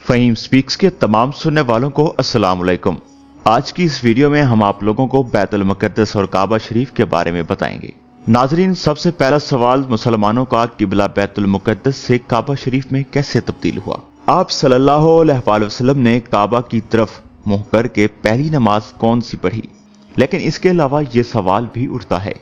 Faheem speaks के तमाम सुनने वालों को अस्सलाम वालेकुम। आज की इस वीडियो में हम आप लोगों को बैतुल मुक़द्दस और काबा शरीफ के बारे में बताएंगे। नाजरीन, सबसे पहला सवाल मुसलमानों का किबला बैतुल मुक़द्दस से काबा शरीफ में कैसे तब्दील हुआ। आप सल्लल्लाहु अलैहि वसल्लम ने काबा की तरफ मुंह करके पहली नमाज कौन सी पढ़ी। लेकिन इसके अलावा ये सवाल भी उठता है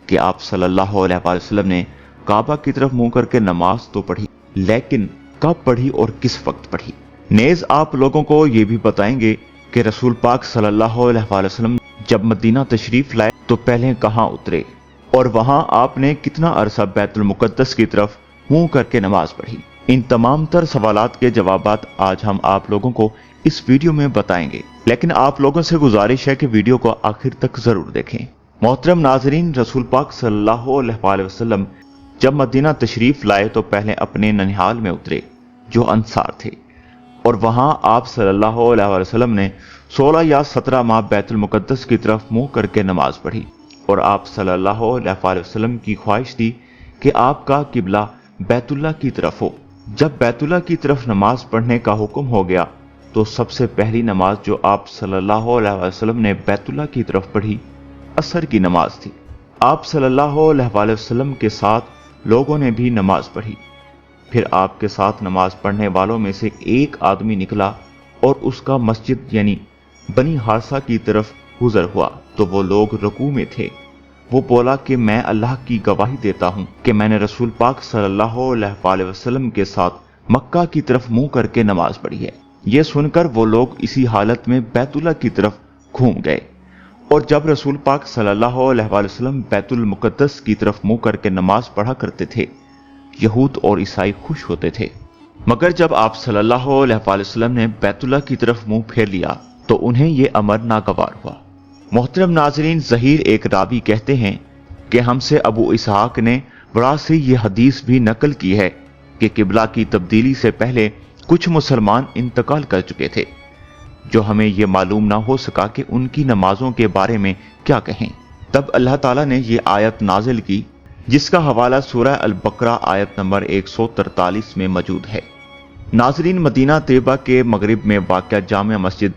कि आप सल्लल्लाहु अलैहि वसल्लम ने काबा की तरफ मुंह करके नमाज तो पढ़ी, लेकिन कब पढ़ी और किस वक्त पढ़ी। नेज आप लोगों को ये भी बताएंगे कि रसूल पाक सल्लल्लाहु अलैहि वसल्लम जब मदीना तशरीफ लाए तो पहले कहां उतरे और वहां आपने कितना अरसा बैतुल मुक़द्दस की तरफ मुंह करके नमाज पढ़ी। इन तमाम तर सवालात के जवाबात आज हम आप लोगों को इस वीडियो में बताएंगे, लेकिन आप लोगों से गुजारिश है कि वीडियो को आखिर तक जरूर देखें। मोहतरम नाजरीन, रसूल पाक सल्लल्लाहु अलैहि वसल्लम जब मदीना तशरीफ लाए तो पहले अपने ननिहाल में उतरे जो अंसार थे, और वहां आप सल्लल्लाहु अलैहि वसल्लम ने 16 या 17 माह बैतुल मुक़द्दस की तरफ मुंह करके नमाज पढ़ी। और आप सल्लल्लाहु अलैहि वसल्लम की ख्वाहिश थी कि आपका किबला बैतुल्लाह की तरफ हो। जब बैतुल्लाह की तरफ नमाज पढ़ने का हुक्म हो गया तो सबसे पहली नमाज जो आप सल्लल्लाहु अलैहि वसल्लम ने बैतुल्लाह की तरफ पढ़ी असर की नमाज थी। आप सल्लल्लाहु अलैहि वसल्लम के साथ लोगों ने भी नमाज पढ़ी। फिर आपके साथ नमाज पढ़ने वालों में से एक आदमी निकला और उसका मस्जिद यानी बनी हारसा की तरफ गुजर हुआ तो वो लोग रुकू में थे। वो बोला कि मैं अल्लाह की गवाही देता हूं कि मैंने रसूल पाक सल्लल्लाहु अलैहि वसल्लम के साथ मक्का की तरफ मुंह करके नमाज पढ़ी है। ये सुनकर वो लोग इसी हालत में बैतुल्लाह की तरफ घूम गए। और जब रसूल पाक सल्लल्लाहु अलैहि वसल्लम बैतुल मुक़द्दस की तरफ मुंह करके नमाज पढ़ा करते थे, यहूद और ईसाई खुश होते थे। मगर जब आप सल्लल्लाहु अलैहि वसल्लम ने बैतुल्लाह की तरफ मुंह फेर लिया तो उन्हें यह अमर नागवार हुआ। मोहतरम नाजरीन, ज़हीर एक रावी कहते हैं कि हमसे अबू इसहाक ने बड़ा से ये हदीस भी नकल की है कि किबला की तब्दीली से पहले कुछ मुसलमान इंतकाल कर चुके थे, जो हमें यह मालूम ना हो सका कि उनकी नमाजों के बारे में क्या कहें। तब अल्लाह ताला ने यह आयत नाजिल की जिसका हवाला सूरह अल-बकरा आयत नंबर 143 में मौजूद है। नाजरीन, मदीना तैयबा के मगरिब में वाक़या जामिया मस्जिद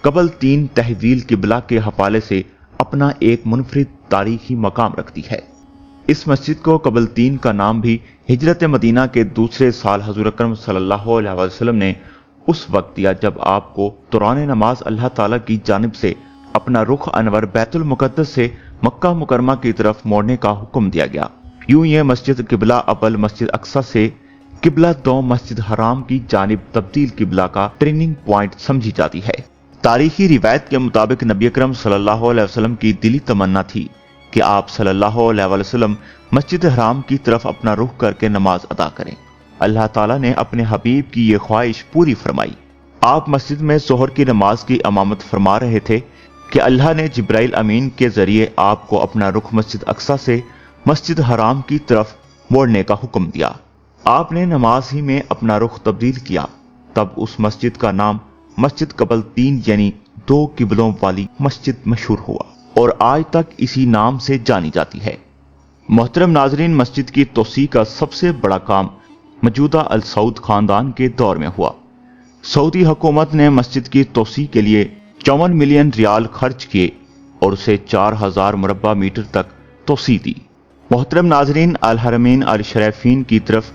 कबल 3 तहवील किबला के हवाले से अपना एक मुनफरिद तारीखी मकाम रखती है। इस मस्जिद को कबल 3 का नाम भी हिजरत मदीना के दूसरे साल हुज़ूर अकरम सल्लल्लाहु अलैहि वसल्लम ने उस वक्त दिया जब आपको दौरान नमाज अल्लाह ताला की जानिब से अपना रुख अनवर बैतुल मुक़द्दस से मक्का मुकरमा की तरफ मोड़ने का हुक्म दिया गया। यूं यह मस्जिद किबला अबल मस्जिद अक्सा से किबला दो मस्जिद हराम की जानिब तब्दील किबला का ट्रेनिंग पॉइंट समझी जाती है। तारीखी रिवायत के मुताबिक नबी अकरम सल्लल्लाहु अलैहि वसल्लम की दिली तमन्ना थी कि आप सल्लल्लाहु अलैहि वसल्लम मस्जिद हराम की तरफ अपना रुख करके नमाज अदा करें। अल्लाह ताला ने अपने हबीब की ये ख्वाहिश पूरी फरमाई। आप मस्जिद में ज़ोहर की नमाज की इमामत फरमा रहे थे कि अल्लाह ने जिब्राइल अमीन के जरिए आपको अपना रुख मस्जिद अक्सा से मस्जिद हराम की तरफ मोड़ने का हुक्म दिया। आपने नमाज ही में अपना रुख तब्दील किया। तब उस मस्जिद का नाम मस्जिद कबल 3 यानी 2 किबलों वाली मस्जिद मशहूर हुआ और आज तक इसी नाम से जानी जाती है। मोहतरम नाजरीन, मस्जिद की तोसी का सबसे बड़ा काम मौजूदा अल सऊद खानदान के दौर में हुआ। सऊदी हुकूमत ने मस्जिद की तोसी के लिए 54 मिलियन रियाल खर्च किए और उसे 4000 मुरब्बा मीटर तक तोसी दी। मोहतरम नाजरीन, अल हरमैन अल शरीफैन की तरफ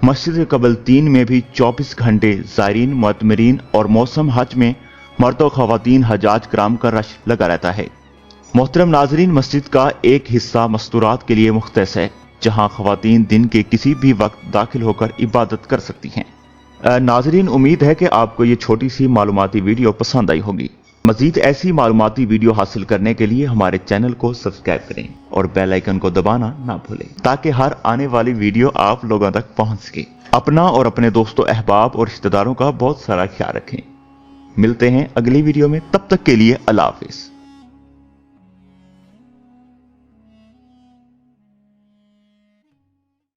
मस्जिद कबल 3 में भी 24 घंटे ज़ायरीन, मुअतमरीन और मौसम हज में मर्द व ख़वातीन हजाज कराम का रश लगा रहता है। मोहतरम नाजरीन, मस्जिद का एक हिस्सा मस्तूरात के लिए मुख्तस है जहां ख़वातीन दिन के किसी भी वक्त दाखिल होकर इबादत कर सकती हैं। नाजरीन, उम्मीद है कि आपको ये छोटी सी मालूमाती वीडियो पसंद आई होगी। मजीद ऐसी मालूमाती वीडियो हासिल करने के लिए हमारे चैनल को सब्सक्राइब करें और बेल आइकन को दबाना ना भूलें ताकि हर आने वाली वीडियो आप लोगों तक पहुंच सके। अपना और अपने दोस्तों, अहबाब और रिश्तेदारों का बहुत सारा ख्याल रखें। मिलते हैं अगली वीडियो में, तब तक के लिए अल्लाह हाफिज।